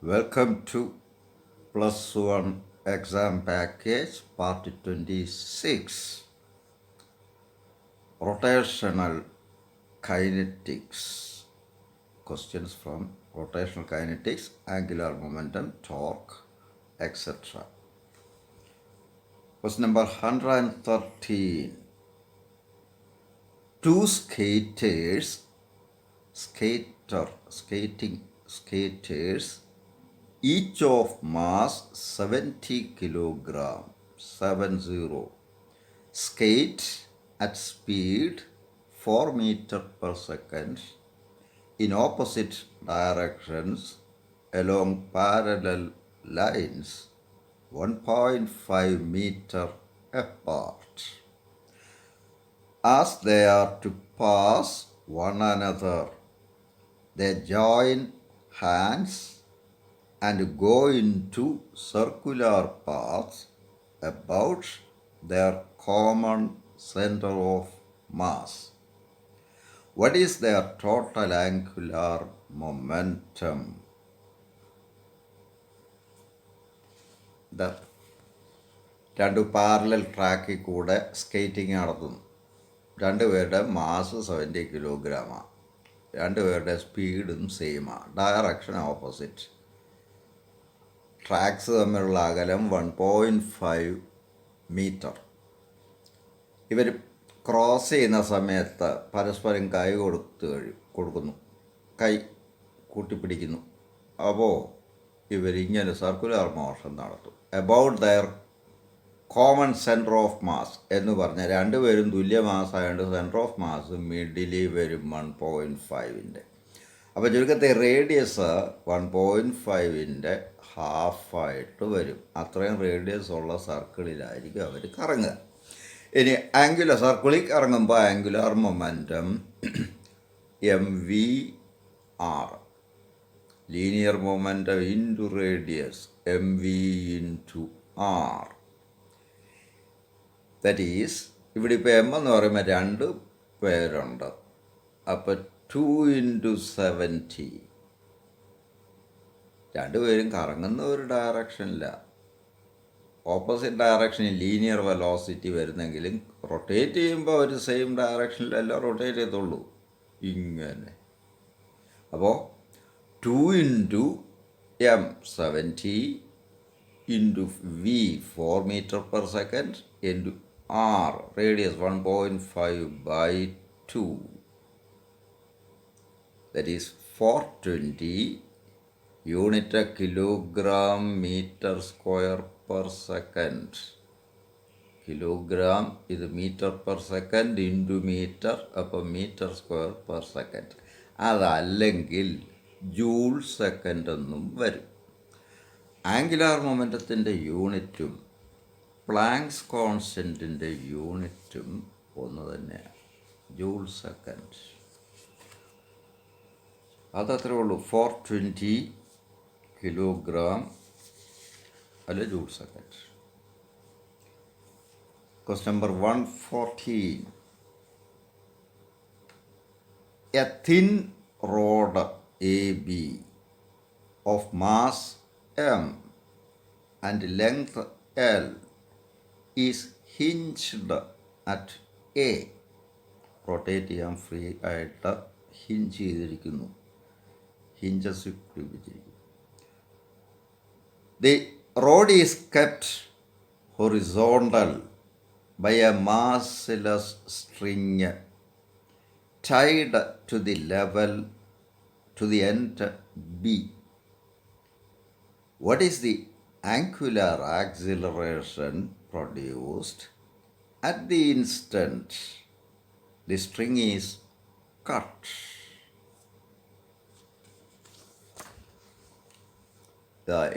Welcome to +1 exam package part 26, rotational kinetics. Questions from rotational kinetics, angular momentum, torque, etc. Question number 113. Two skaters, each of mass 70 kilogram, 70, skate at speed 4 meter per second in opposite directions along parallel lines 1.5 meter apart. As they are to pass one another, they join hands and go into circular paths about their common center of mass. What is their total angular momentum? രണ്ട് parallel ട്രാക്കിൽ കൂടെ skating നടത്തുന്നു. രണ്ടുപേരുടെ mass 70 കിലോഗ്രാമാണ്. രണ്ടുപേരുടെ സ്പീഡും സെയിമാണ്. Direction opposite. Tracks തമ്മിലുള്ള അകലം 1.5 metre. ഇവർ ക്രോസ് ചെയ്യുന്ന സമയത്ത് പരസ്പരം കൈ കൊടുക്കുന്നു, കൈ കൂട്ടിപ്പിടിക്കുന്നു. അപ്പോൾ ഇവരിങ്ങനെ സർക്കുലർ മോഷൻ നടത്തും. About their common centre of mass എന്ന് പറഞ്ഞാൽ രണ്ടുപേരും തുല്യ മാസ് ആയതുകൊണ്ട് സെൻറ്റർ ഓഫ് മാസ് മിഡിലിൽ വരും 1.5. അപ്പോൾ ചുരുക്കത്തിൽ റേഡിയസ് 1.5 ഹാഫായിട്ട് വരും. അത്രയും റേഡിയസ് ഉള്ള സർക്കിളിലായിരിക്കും അവർ കറങ്ങുക. ഇനി ആംഗുലർ സർക്കിളിൽ കറങ്ങുമ്പോൾ angular momentum mv/r, linear momentum into radius mv/r. That is ഇവിടെ ഇപ്പോൾ m എന്ന് പറയുമ്പോൾ 2 പേരുണ്ട്. അപ്പോൾ 2 × 70. രണ്ടുപേരും കറങ്ങുന്ന ഒരു ഡയറക്ഷനില്ല, ഓപ്പോസിറ്റ് ഡയറക്ഷനിൽ ലീനിയർ വെലോസിറ്റി വരുന്നെങ്കിലും റൊട്ടേറ്റ് ചെയ്യുമ്പോൾ ഒരു സെയിം ഡയറക്ഷനിലല്ല റൊട്ടേറ്റ് ചെയ്തുള്ളൂ, ഇങ്ങനെ. അപ്പോൾ 2 × m 70 × v 4 meter per second into r radius 1.5/2, that is 420 unit kilogram metre square per second. Kilogram ഇത് metre per second into metre, അപ്പോൾ മീറ്റർ സ്ക്വയർ പെർ സെക്കൻഡ്. അതല്ലെങ്കിൽ joule second എന്നും വരും. ആംഗുലാർ മൊമെൻറ്റത്തിൻ്റെ യൂണിറ്റും planks കോൺസ്റ്റൻറ്റിൻ്റെ യൂണിറ്റും ഒന്ന് തന്നെയാണ്, ജൂൾ സെക്കൻഡ്. അതത്രേ ഉള്ളൂ. 420 കിലോഗ്രാം അല്ല joule second. Question number 114. A thin road AB of mass m and length L is hinged at A. Rotate ചെയ്യാൻ ഫ്രീ ആയിട്ട് ഹിഞ്ച് ചെയ്തിരിക്കുന്നു, hinges പിടിപ്പിച്ചിരിക്കുന്നു. The rod is kept horizontal by a massless string tied to the end B. What is the angular acceleration produced at the instant the string is cut?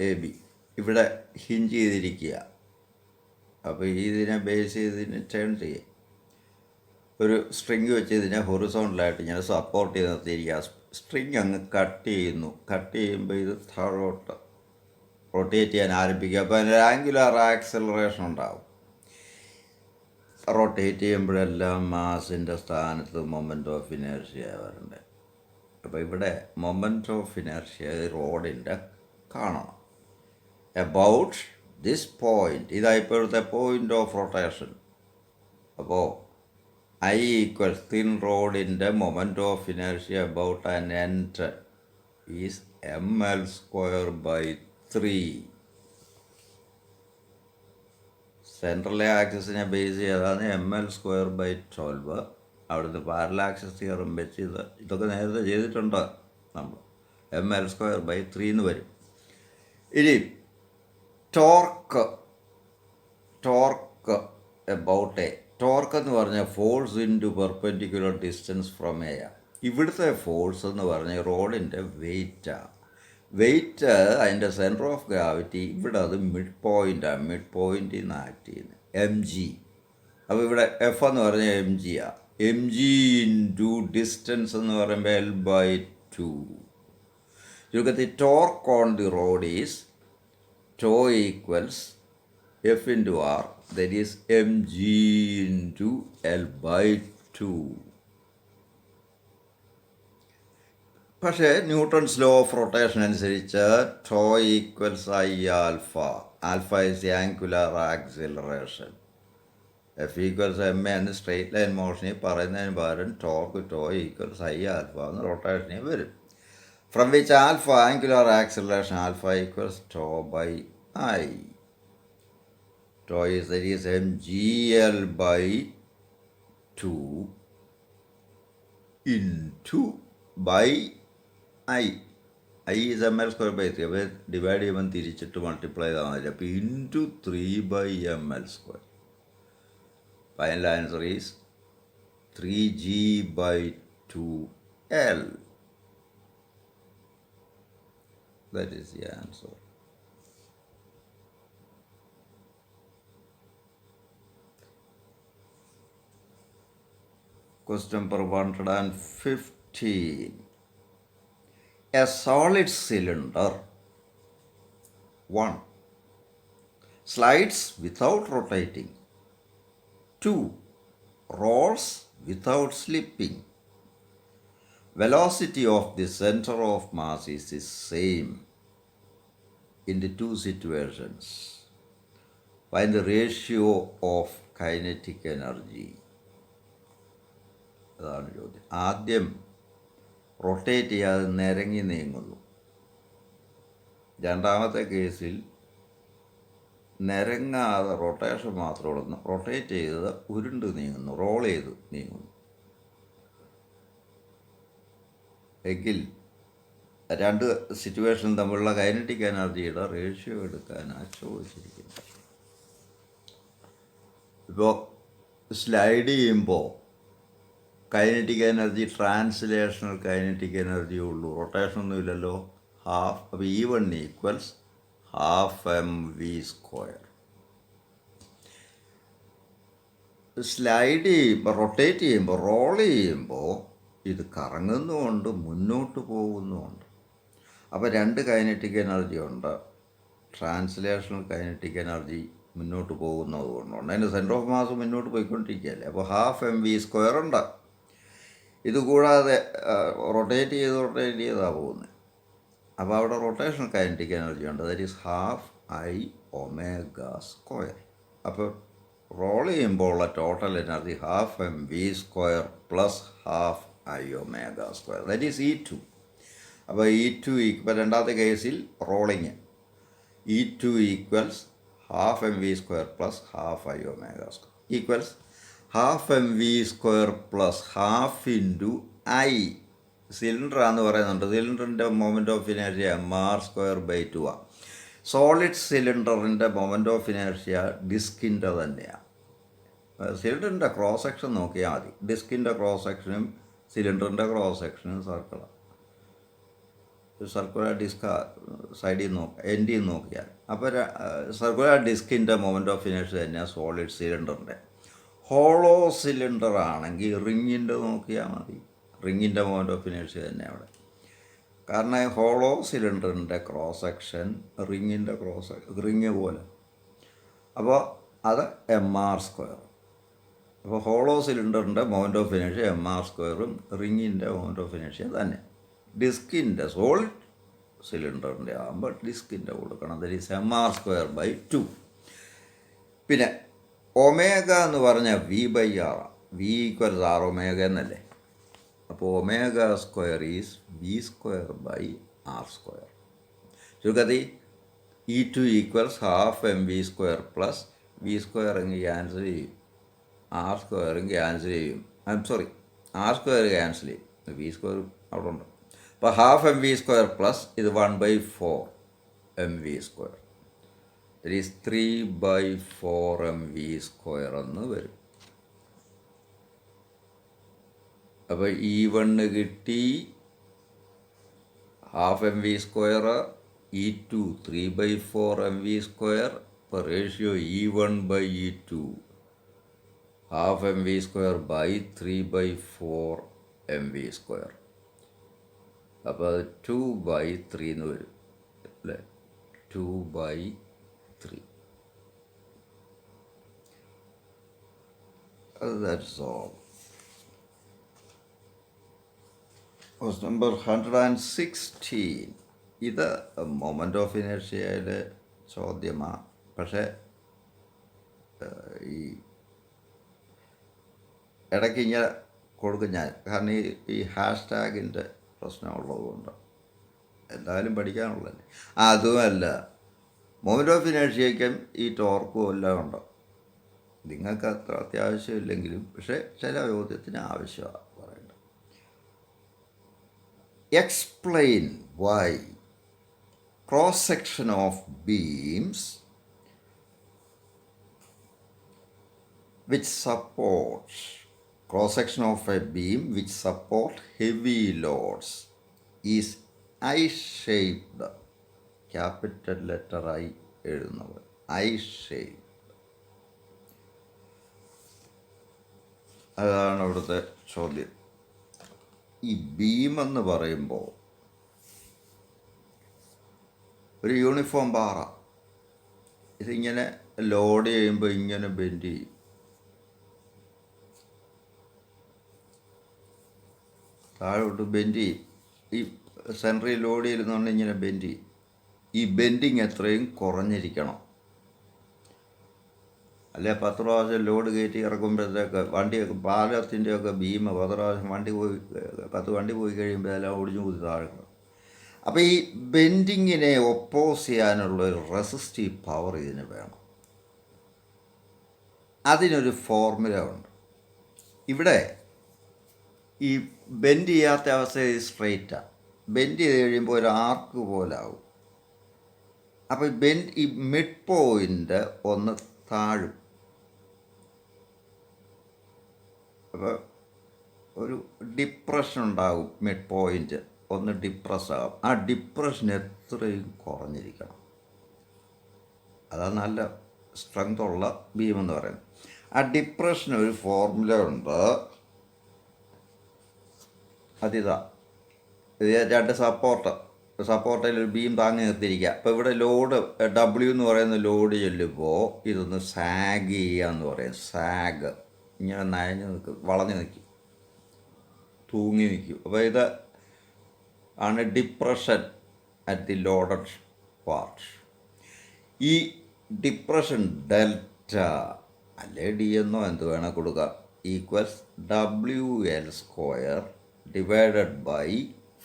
AB ഇവിടെ hinge ചെയ്തിരിക്കുക. അപ്പോൾ ഇതിനെ base ചെയ്തതിന് turn ചെയ്യുക. ഒരു string വെച്ച് ഇതിനെ ഹൊറിസോണ്ടലായിട്ട് ഇങ്ങനെ സപ്പോർട്ട് ചെയ്ത് നിർത്തിയിരിക്കുക. സ്ട്രിങ് അങ്ങ് കട്ട് ചെയ്യുമ്പോൾ ഇത് താഴോട്ട് റൊട്ടേറ്റ് ചെയ്യാൻ ആരംഭിക്കുക. അപ്പോൾ അതിന് ആംഗുലാർ ആക്സലറേഷൻ ഉണ്ടാകും. റൊട്ടേറ്റ് ചെയ്യുമ്പോഴെല്ലാം മാസിൻ്റെ സ്ഥാനത്ത് മൊമെൻ്റ് ഓഫ് ഇനേർഷ്യ വരണ്ടേ. അപ്പോൾ ഇവിടെ മൊമെൻ്റ് ഓഫ് ഇനേർഷ്യ റോഡിൻ്റെ കാണണം. എബൌട്ട് ദിസ് പോയിൻ്റ്, ഇതാണ് ഇപ്പോഴത്തെ പോയിൻ്റ് ഓഫ് റൊട്ടേഷൻ. അപ്പോൾ I equals thin റോഡിൻ്റെ moment of inertia about an end is ml²/3. സെൻട്രലെ ആക്സിസിനെ ബേസ് ചെയ്താണ് ml²/12. അവിടുന്ന് പാരലൽ ആക്സിസ് തിയറം വെച്ച് ഇതൊക്കെ നേരത്തെ ചെയ്തിട്ടുണ്ട് നമ്മൾ. ml²/3 എന്ന് വരും. ഇനി ടോർക്ക് എബൌട്ട് എ. ടോർക്ക് എന്ന് പറഞ്ഞാൽ force into perpendicular distance from A. ഇവിടുത്തെ ഫോഴ്സ് എന്ന് പറഞ്ഞാൽ റോഡിൻ്റെ വെയിറ്റാണ്. വെയിറ്റ് അതിൻ്റെ സെൻറ്റർ ഓഫ് ഗ്രാവിറ്റി ഇവിടെ അത് മിഡ് പോയിൻ്റാണ്. മിഡ് പോയിൻ്റിൽ നിന്ന് ആക്ട് ചെയ്യുന്നത് mg. അപ്പോൾ ഇവിടെ എഫ് എന്ന് പറഞ്ഞാൽ mg ആണ്. mg ഇൻറ്റു ഡിസ്റ്റൻസ് എന്ന് പറയുമ്പോൾ l/2. ചുരുക്കത്തിൽ torque on the rod is tau equals F into R, that is mg into L/2. പക്ഷേ ന്യൂട്ടൺസ് ലോ ഓഫ് റൊട്ടേഷൻ അനുസരിച്ച് tau equals I alpha. Alpha is the angular acceleration. F equals M A എന്ന് straight line മോഷനിൽ പറയുന്നതിന് പകരം tau equals I alpha എന്ന് റൊട്ടേഷനിൽ വരും. From which alpha angular acceleration alpha equals ടോ/I. Tau is, that is mgl/2 into by I. I is ml²/3. അപ്പോൾ divide ചെയ്യുമ്പോൾ തിരിച്ചിട്ട് മൾട്ടിപ്ലൈ ചെയ്താൽ മതി. അപ്പോൾ into 3/ml². Final answer is 3g/2l. That is the answer. Question number 115. A solid cylinder 1 slides without rotating. 2 rolls without slipping. Velocity of the center of mass is the same in the two situations. Find the ratio of kinetic energy. അതാണ് ചോദ്യം. ആദ്യം rotate ചെയ്യാതെ നിരങ്ങി നീങ്ങുന്നു. രണ്ടാമത്തെ കേസിൽ നിരങ്ങാതെ rotation മാത്രം ഉള്ളൂ. റൊട്ടേറ്റ് ചെയ്ത് ഉരുണ്ട് നീങ്ങുന്നു, റോൾ ചെയ്ത് നീങ്ങുന്നു. എങ്കിൽ രണ്ട് സിറ്റുവേഷൻ തമ്മിലുള്ള കൈനറ്റിക് എനർജിയുടെ റേഷ്യോ എടുക്കാനാണ് ചോദിച്ചിരിക്കുന്നത്. ഇപ്പോൾ സ്ലൈഡ് ചെയ്യുമ്പോൾ kinetic energy translational kinetic energy ഉള്ളൂ, റൊട്ടേഷനൊന്നും ഇല്ലല്ലോ. ഹാഫ്. അപ്പോൾ E1 ഈക്വൽസ് ½ mv². സ്ലൈഡ് ചെയ്യുമ്പോൾ, റൊട്ടേറ്റ് ചെയ്യുമ്പോൾ, റോൾ ചെയ്യുമ്പോൾ ഇത് കറങ്ങുന്നുമുണ്ട് മുന്നോട്ട് പോകുന്നുമുണ്ട്. അപ്പോൾ രണ്ട് കൈനറ്റിക് എനർജി ഉണ്ട്. ട്രാൻസ്ലേഷണൽ കൈനറ്റിക് എനർജി മുന്നോട്ട് പോകുന്നത് കൊണ്ടുണ്ട്. അതിൻ്റെ സെൻറ്റർ ഓഫ് മാസ് മുന്നോട്ട് പോയിക്കൊണ്ടിരിക്കുകയല്ലേ. അപ്പോൾ ½ mv² ഉണ്ട്. ഇതുകൂടാതെ റൊട്ടേറ്റ് ചെയ്താണ് പോകുന്നത്. അപ്പോൾ അവിടെ റൊട്ടേഷണൽ കൈനറ്റിക് എനർജി ഉണ്ട്. That is ½ Iω². അപ്പോൾ റോൾ ചെയ്യുമ്പോൾ ഉള്ള total energy ½ mv² plus ½ Iω². That is E2. അപ്പോൾ E2 ഇപ്പോൾ രണ്ടാമത്തെ കേസിൽ rolling E2 equals ½ mv² plus ½ Iω² equals ½ mv² plus half into I. സിലിണ്ടറാന്ന് പറയുന്നുണ്ട്. സിലിണ്ടറിൻ്റെ മൊമെൻ്റ് ഓഫ് ഇനേർഷ്യ mr²/2 ആണ്. സോളിഡ് സിലിണ്ടറിൻ്റെ മൊമെൻ്റ് ഓഫ് ഇനേർഷ്യ ഡിസ്കിൻ്റെ തന്നെയാണ്. സിലിണ്ടറിൻ്റെ ക്രോസ് സെക്ഷൻ നോക്കിയാൽ മതി. ഡിസ്കിൻ്റെ cross സെക്ഷനും സിലിണ്ടറിൻ്റെ ക്രോസ് സെക്ഷനും സർക്കിളാണ്. സർക്കുലർ ഡിസ്ക് സൈഡിൽ എൻഡിൽ നോക്കിയാൽ അപ്പോൾ സർക്കുലർ ഡിസ്കിൻ്റെ മൊമെൻ്റ് ഓഫ് ഇനേർഷ്യ തന്നെയാണ് സോളിഡ് സിലിണ്ടറിൻ്റെ. ഹോളോ സിലിണ്ടർ ആണെങ്കിൽ റിങ്ങിൻ്റെ നോക്കിയാൽ മതി. റിങ്ങിൻ്റെ മൊമെൻ്റ് ഓഫ് ഇനേർഷ്യ തന്നെ അവിടെ. കാരണം ഹോളോ സിലിണ്ടറിൻ്റെ ക്രോസ് സെക്ഷൻ റിങ് പോലെ. അപ്പോൾ അത് mr². അപ്പോൾ ഹോളോ സിലിണ്ടറിൻ്റെ മൊമെൻ്റ് ഓഫ് ഇനേർഷ്യ mr², റിങ്ങിൻ്റെ മൊമെൻ്റ് ഓഫ് ഇനേർഷ്യ തന്നെ. ഡിസ്കിൻ്റെ സോളിഡ് സിലിണ്ടറിൻ്റെ ആകുമ്പോൾ ഡിസ്കിൻ്റെ കൊടുക്കണം, ദറ്റ് ഈസ് mr²/2. പിന്നെ ഒമേഗ എന്ന് പറഞ്ഞാൽ v/r, v=r ഒമേഗ എന്നല്ലേ. അപ്പോൾ ω² ഈസ് v²/r². ചുരുക്കത്തിൽ E2 = ½mv² പ്ലസ് v² എങ്കിൽ ക്യാൻസൽ ചെയ്യും, r² ക്യാൻസൽ ചെയ്യും. r² ക്യാൻസൽ ചെയ്യും, v² അവിടെ ഉണ്ട്. അപ്പോൾ ½ mv² പ്ലസ് ഇത് 1/4 mv², ദറ്റ് ഈസ് 3/4 mv² എന്ന് വരും. അപ്പോൾ E1 കിട്ടി ½ mv², E2 3/4 mv². അപ്പോൾ റേഷ്യോ E1/E2 ½mv²/3/4 mv². അപ്പോൾ അത് 2/3 എന്ന് വരും അല്ലേ, 2/3. That's all. Question number 116. ഇത് മൊമെൻ്റ് ഓഫ് ഇനേർഷ്യയുടെ ചോദ്യമാണ്. പക്ഷേ ഈ ഇടയ്ക്ക് ഇങ്ങനെ കൊടുക്കും ഞാൻ, കാരണം ഈ #ൻ്റെ പ്രശ്നമുള്ളതുകൊണ്ട്. എന്തായാലും പഠിക്കാനുള്ളതല്ലേ. അതുമല്ല, മൊമെൻ്റ് ഓഫ് ഇനേർഷ്യയ്ക്കും ഈ ടോർക്കും എല്ലാം ഉണ്ട്. നിങ്ങൾക്ക് അത്ര അത്യാവശ്യമില്ലെങ്കിലും പക്ഷേ ചില ചോദ്യത്തിന് ആവശ്യമാണ് പറയേണ്ടത്. Explain Y cross section of beams which supports heavy loads is I-shaped. Capital letter I എഴുതുന്നത് I-shaped. അതാണ് അവിടുത്തെ ചോദ്യം. ഈ ബീം എന്ന് പറയുമ്പോൾ ഒരു യൂണിഫോം ബാറ, ഇതിങ്ങനെ ലോഡ് ചെയ്യുമ്പോൾ ഇങ്ങനെ ബെൻഡ് ചെയ്യും. താഴോട്ട് ബെൻഡ് ചെയ്യും. ഈ സെൻട്രൽ ലോഡ് ചെയ്യുന്നതുകൊണ്ട് ഇങ്ങനെ ബെൻഡ് ചെയ്യും. ഈ ബെൻഡിങ് എത്രയും കുറഞ്ഞിരിക്കണം. അല്ലെ 10 പ്രാവശ്യം ലോഡ് കയറ്റി ഇറക്കുമ്പോഴത്തേക്ക് വണ്ടിയൊക്കെ പാലത്തിൻ്റെയൊക്കെ ബീം 10 പ്രാവശ്യം 10 വണ്ടി പോയി കഴിയുമ്പോൾ എല്ലാം ഒടിഞ്ഞു കൂടി താഴെ. അപ്പോൾ ഈ ബെൻഡിങ്ങിനെ ഒപ്പോസ് ചെയ്യാനുള്ളൊരു റെസിസ്റ്റീവ് പവർ ഇതിന് വേണം. അതിനൊരു ഫോർമുല ഉണ്ട്. ഇവിടെ ഈ ബെൻഡ് ചെയ്യാത്ത അവസ്ഥയിൽ സ്ട്രെയിറ്റാണ്. ബെൻഡ് ചെയ്ത് കഴിയുമ്പോൾ ഒരു ആർക്ക് പോലെ ആവും. അപ്പോൾ ഈ മിഡ് പോയിൻ്റ് ഒന്ന് താഴും. അപ്പോൾ ഒരു ഡിപ്രഷൻ ഉണ്ടാകും. മിഡ് പോയിൻ്റ് ഒന്ന് ഡിപ്രസ് ആകും. ആ ഡിപ്രഷൻ എത്രയും കുറഞ്ഞിരിക്കണം. അതാണ് നല്ല സ്ട്രെങ്ത് ഉള്ള ബീം എന്ന് പറയുന്നത്. ആ ഡിപ്രഷന് ഒരു ഫോർമുല ഉണ്ട്. അതിതാ, ഇത് 2 സപ്പോർട്ടിൽ ഒരു ബീം താങ്ങി നിർത്തിയിരിക്കുക. അപ്പോൾ ഇവിടെ ലോഡ് W എന്ന് പറയുന്ന ലോഡ് ചെല്ലുമ്പോൾ ഇതൊന്ന് സാഗ് ചെയ്യാന്ന് പറയും. സാഗ് ഇങ്ങനെ നയഞ്ഞ് നിൽക്കും, വളഞ്ഞ് നിൽക്കും, തൂങ്ങി നിൽക്കും. അപ്പോൾ ഇത് ആണ് depression at the loaded part. ഈ ഡിപ്രഷൻ ഡെൽറ്റ അല്ലെ ഡി എന്നോ എന്ത് വേണം കൊടുക്കാം, equals WL² divided by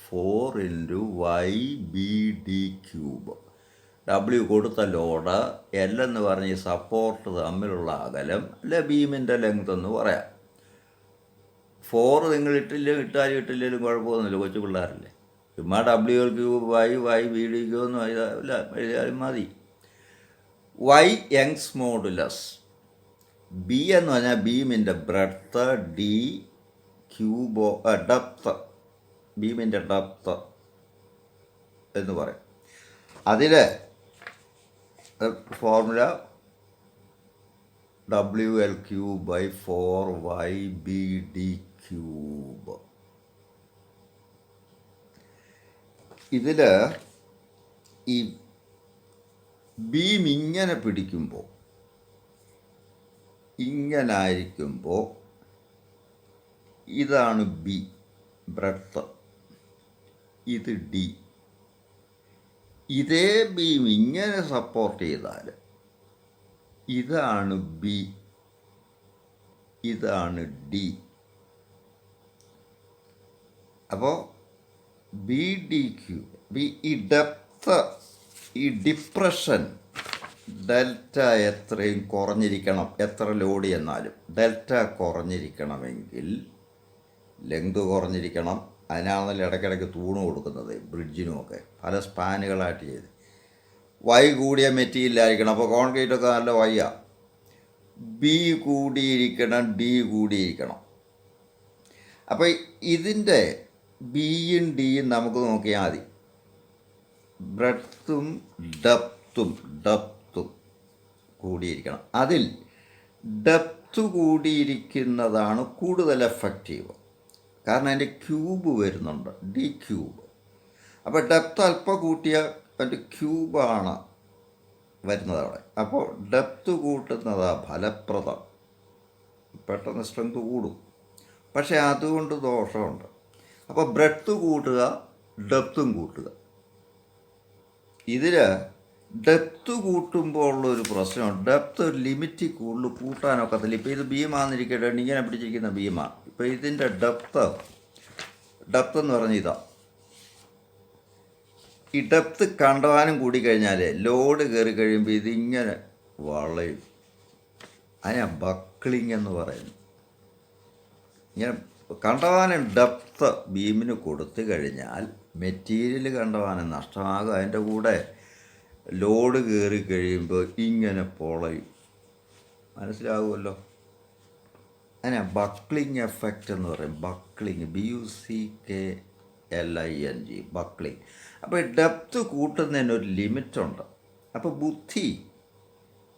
4 × YBD³. W കൊടുത്ത ലോഡ്, L എന്ന് പറഞ്ഞ് സപ്പോർട്ട് തമ്മിലുള്ള അകലം അല്ലെ ബീമിൻ്റെ ലെങ്ത് എന്ന് പറയാം. 4 നിങ്ങൾ ഇട്ടാലും കുഴപ്പമൊന്നുമില്ല, കൊച്ചു പിള്ളേരല്ലേ. ചുമ്മാ WL³ എന്ന് എഴുതിയാലും മതി. Y Young's modulus. B എന്ന് പറഞ്ഞാൽ ബീമിൻ്റെ ബ്രെഡ്ത്ത്, ഡെപ്ത്ത്, ബീമിൻ്റെ ഡെപ്ത്ത് എന്ന് പറയും. അതിൽ ഫോർമുല WL³/4YBD³. ഇതിൽ ഈ ബീം ഇങ്ങനെ പിടിക്കുമ്പോൾ ഇങ്ങനായിരിക്കുമ്പോൾ ഇതാണ് ബി ബ്രെഡ്ത്ത്, ഇത് ഡി. ഇതേ ബീം ഇങ്ങനെ സപ്പോർട്ട് ചെയ്താൽ ഇതാണ് ബി, ഇതാണ് ഡി. അപ്പോൾ ബി ഡി ക്യൂ, ഈ ഡെപ്ത്ത്, ഈ ഡിപ്രഷൻ ഡെൽറ്റ എത്രയും കുറഞ്ഞിരിക്കണം. എത്ര ലോഡ് ചെന്നാലും ഡെൽറ്റ കുറഞ്ഞിരിക്കണമെങ്കിൽ ലെങ്ത് കുറഞ്ഞിരിക്കണം. അതിനാണല്ലോ ഇടയ്ക്കിടയ്ക്ക് തൂണ് കൊടുക്കുന്നത് ബ്രിഡ്ജിനുമൊക്കെ പല സ്പാനുകളായിട്ട് ചെയ്ത്. വൈ കൂടിയ മെറ്റീരിയലായിരിക്കണം. അപ്പോൾ കോൺക്രീറ്റൊക്കെ നല്ല വൈയാണ്. B കൂടിയിരിക്കണം, D കൂടിയിരിക്കണം. അപ്പോൾ ഇതിൻ്റെ ബിയും ഡിയും നമുക്ക് നോക്കിയാൽ മതി. ബ്രെഡ്ത്തും ഡെപ്ത്തും കൂടിയിരിക്കണം. അതിൽ ഡെപ്ത്ത് കൂടിയിരിക്കുന്നതാണ് കൂടുതൽ എഫക്റ്റീവ്. കാരണം അതിൻ്റെ ക്യൂബ് വരുന്നുണ്ട്, ഡി ക്യൂബ്. അപ്പോൾ ഡെപ്ത്ത് അല്പം കൂട്ടിയ അതിൻ്റെ ക്യൂബാണ് വരുന്നത് അവിടെ. അപ്പോൾ ഡെപ്ത്ത് കൂട്ടുന്നതാണ് ഫലപ്രദം. പെട്ടെന്ന് സ്ട്രെങ്ത് കൂടും. പക്ഷേ അതുകൊണ്ട് ദോഷമുണ്ട്. അപ്പോൾ ബ്രെഡ്ത്ത് കൂട്ടുക, ഡെപ്ത്തും കൂട്ടുക. ഇതിൽ ഡെപ്ത്ത് കൂട്ടുമ്പോൾ ഉള്ളൊരു പ്രശ്നം, ഡെപ്ത്ത് ഒരു ലിമിറ്റിൽ കൂടുതൽ കൂട്ടാനൊക്കത്തില്ല. ഇപ്പോൾ ഇത് ബീമാന്നിരിക്കട്ടെ, ഇങ്ങനെ പിടിച്ചിരിക്കുന്ന ബീമാണ്. ഇപ്പോൾ ഇതിൻ്റെ ഡെപ്ത്ത് എന്ന് പറഞ്ഞ ഇതാണ്. ഈ ഡെപ്ത്ത് കണ്ടവാനും കൂടിക്കഴിഞ്ഞാൽ ലോഡ് കയറി കഴിയുമ്പോൾ ഇതിങ്ങനെ വളയും. അതിനാ ബക്ലിങ് എന്ന് പറയുന്നു. ഇങ്ങനെ കണ്ടവാനം ഡെപ്ത്ത് ബീമിന് കൊടുത്തു കഴിഞ്ഞാൽ മെറ്റീരിയൽ കണ്ടവാനം നഷ്ടമാകും. അതിൻ്റെ കൂടെ ലോഡ് കയറി കഴിയുമ്പോൾ ഇങ്ങനെ പൊളയും. മനസ്സിലാകുമല്ലോ. അതിനാ ബക്ലിങ് എഫക്റ്റ് എന്ന് പറയും. ബക്ലിങ്, BUCKLING, ബക്ലിങ്. അപ്പോൾ ഡെപ്ത്ത് കൂട്ടുന്നതിനൊരു ലിമിറ്റുണ്ട്. അപ്പോൾ ബുദ്ധി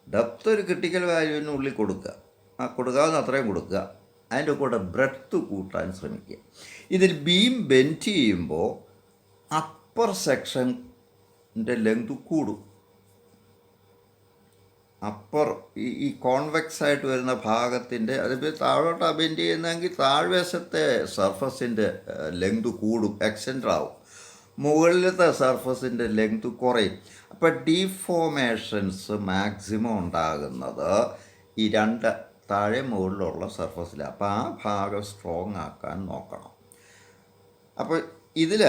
ഡെപ്ത്ത് ഒരു ക്രിട്ടിക്കൽ വാല്യൂവിനുള്ളിൽ കൊടുക്കുക, കൊടുക്കാവുന്ന അത്രയും കൊടുക്കുക. അതിൻ്റെ കൂടെ ബ്രെഡ്ത്ത് കൂട്ടാൻ ശ്രമിക്കുക. ഇതിൽ ബീം ബെൻഡ് ചെയ്യുമ്പോൾ അപ്പർ സെക്ഷൻ്റെ ലെങ്ത് കൂടും. അപ്പർ ഈ കോൺവെക്സ് ആയിട്ട് വരുന്ന ഭാഗത്തിൻ്റെ, അതിപ്പോൾ താഴോട്ട് ബെൻഡ് ചെയ്യുന്നതെങ്കിൽ താഴ്വശത്തെ സർഫസിൻ്റെ ലെങ്ത് കൂടും, എക്സ്റ്റെൻഡ് ആവും. മുകളിലത്തെ സർഫസിൻ്റെ ലെങ്ത് കുറയും. അപ്പോൾ ഡീഫോമേഷൻസ് മാക്സിമം ഉണ്ടാകുന്നത് ഈ രണ്ട് താഴെ മുകളിലുള്ള സർഫസിലാണ്. അപ്പോൾ ആ ഭാഗം സ്ട്രോങ് ആക്കാൻ നോക്കണം. അപ്പോൾ ഇതിൽ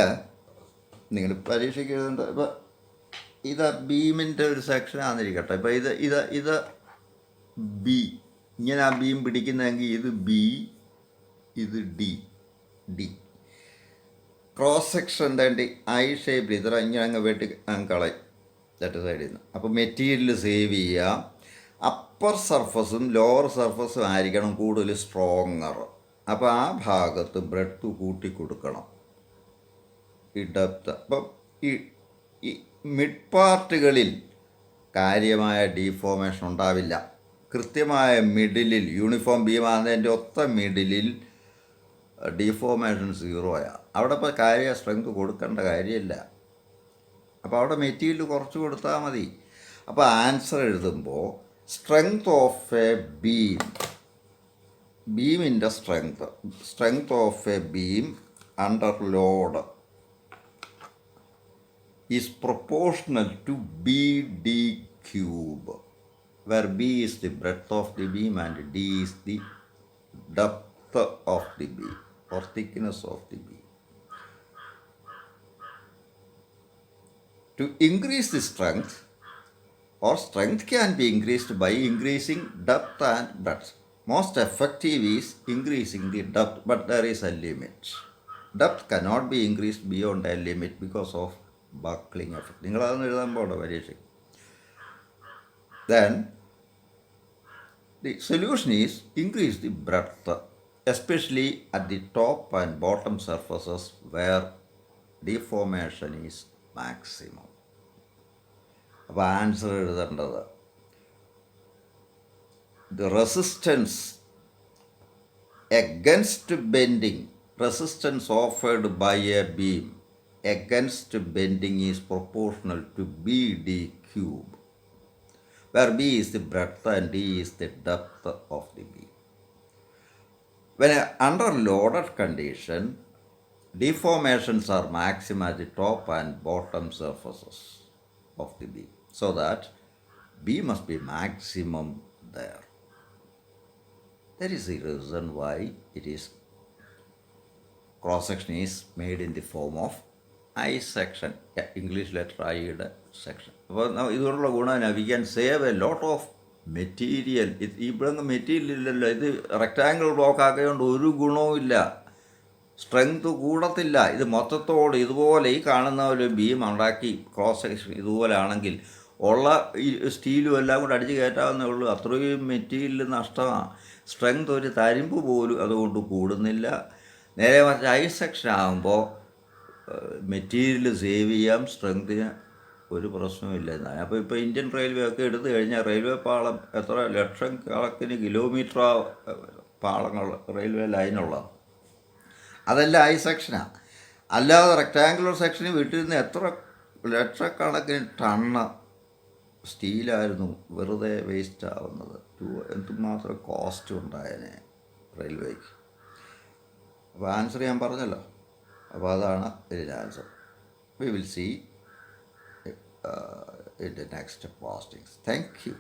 നിങ്ങൾ പരീക്ഷയ്ക്ക് എഴുതേണ്ട, ഇപ്പോൾ ഇത് ബീമിൻ്റെ ഒരു സെക്ഷനാണെന്നിരിക്കട്ടെ. ഇപ്പോൾ ഇത് ബി, ഇങ്ങനെ ആ ബീം പിടിക്കുന്നതെങ്കിൽ ഇത് ബി, ഇത് ഡി. ക്രോസ് സെക്ഷൻ്റെ ഐ ഷേപ്പിൽ ഇത്ര ഇങ്ങനെ അങ്ങ് വെട്ടി കളയും ലെഫ്റ്റ് സൈഡിൽ നിന്ന്. അപ്പോൾ മെറ്റീരിയൽ സേവ് ചെയ്യുക. അപ്പർ സർഫസും ലോവർ സർഫസും ആയിരിക്കണം കൂടുതൽ സ്ട്രോങ്ങർ. അപ്പോൾ ആ ഭാഗത്ത് ബ്രെഡ്ത്ത് കൂട്ടി കൊടുക്കണം, ഈ ഡെപ്ത്ത്. അപ്പം ഈ മിഡ് പാർട്ടുകളിൽ കാര്യമായ ഡീഫോമേഷൻ ഉണ്ടാവില്ല. കൃത്യമായ മിഡിലിൽ, യൂണിഫോം ബീമാകുന്നതിൻ്റെ ഒത്ത മിഡിലിൽ ഡീഫോമേഷൻ 0 അവിടെ ഇപ്പോൾ കാര്യ സ്ട്രെങ്ത് കൊടുക്കേണ്ട കാര്യമില്ല. അപ്പോൾ അവിടെ മെറ്റീരിയൽ കുറച്ച് കൊടുത്താൽ മതി. അപ്പോൾ ആൻസർ എഴുതുമ്പോൾ സ്ട്രെങ്ത് ഓഫ് എ ബീമിൻ്റെ strength of a beam under load is proportional to BD cube, where B is the breadth of the beam and D is the depth of the beam or thickness of the beam. To increase the strength, or strength can be increased by increasing depth and breadth. Most effective is increasing the depth, but there is a limit. Depth cannot be increased beyond a limit because of buckling effect. നിങ്ങളതൊന്നും എഴുതാൻ പോകണ്ട പരീക്ഷയ്ക്ക്. Then the solution is increase the breadth, especially at the top and bottom surfaces where deformation is maximum. അപ്പോൾ answer എഴുതേണ്ടത് the resistance against bending, resistance offered by a beam against bending is proportional to BD cube, where B is the breadth and D is the depth of the beam. When under loaded condition, deformations are maximum at the top and bottom surfaces of the beam, so that B must be maximum there. That is the reason why it is cross-section is made in the form of I section, English letter I-യുടെ സെക്ഷൻ. അപ്പോൾ ഇതുകൊണ്ടുള്ള ഗുണം എന്നാ, we can save a lot of material. ഇവിടെ നിന്ന് material ഇല്ലല്ലോ, ഇത് റെക്റ്റാങ്കിൾ ബ്ലോക്ക് ആക്കിയതുകൊണ്ട് ഒരു ഗുണവും ഇല്ല, സ്ട്രെങ്ത് കൂടത്തില്ല. ഇത് മൊത്തത്തോട് ഇതുപോലെ ഈ കാണുന്ന ഒരു ബീം ഉണ്ടാക്കി ക്രോസ് സെക്ഷൻ ഇതുപോലെ ആണെങ്കിൽ ഉള്ള ഈ സ്റ്റീലും എല്ലാം കൂടെ അടിച്ച് കയറ്റാവുന്നേ ഉള്ളൂ. അത്രയും മെറ്റീരിയൽ നഷ്ടമാണ്. സ്ട്രെങ്ത് ഒരു തരിമ്പ് പോലും അതുകൊണ്ട് കൂടുന്നില്ല. നേരെ മറിച്ച് ഐ സെക്ഷൻ ആകുമ്പോൾ മെറ്റീരിയൽ സേവ് ചെയ്യാം, സ്ട്രെങ്തിന് ഒരു പ്രശ്നമില്ല എന്നാണ്. അപ്പോൾ ഇപ്പോൾ ഇന്ത്യൻ റെയിൽവേ ഒക്കെ എടുത്തു കഴിഞ്ഞാൽ റെയിൽവേ പാളം എത്ര ലക്ഷം കണക്കിന് കിലോമീറ്റർ പാളങ്ങൾ റെയിൽവേ ലൈനുള്ളത്, അതെല്ലാം ഐ സെക്ഷനാണ്. അല്ലാതെ റെക്റ്റാങ്കുലർ സെക്ഷന് വിട്ടിരുന്ന എത്ര ലക്ഷക്കണക്കിന് ടണ്ണ് സ്റ്റീലായിരുന്നു വെറുതെ വേസ്റ്റ് ആവുന്നത്. എന്തുമാത്രം കോസ്റ്റ് ഉണ്ടായേനെ റെയിൽവേക്ക്. അപ്പോൾ ആൻസർ ഞാൻ പറഞ്ഞല്ലോ. അപ്പോൾ അതാണ് ഇതിൻ്റെ answer. We will see in the next postings. Thank you.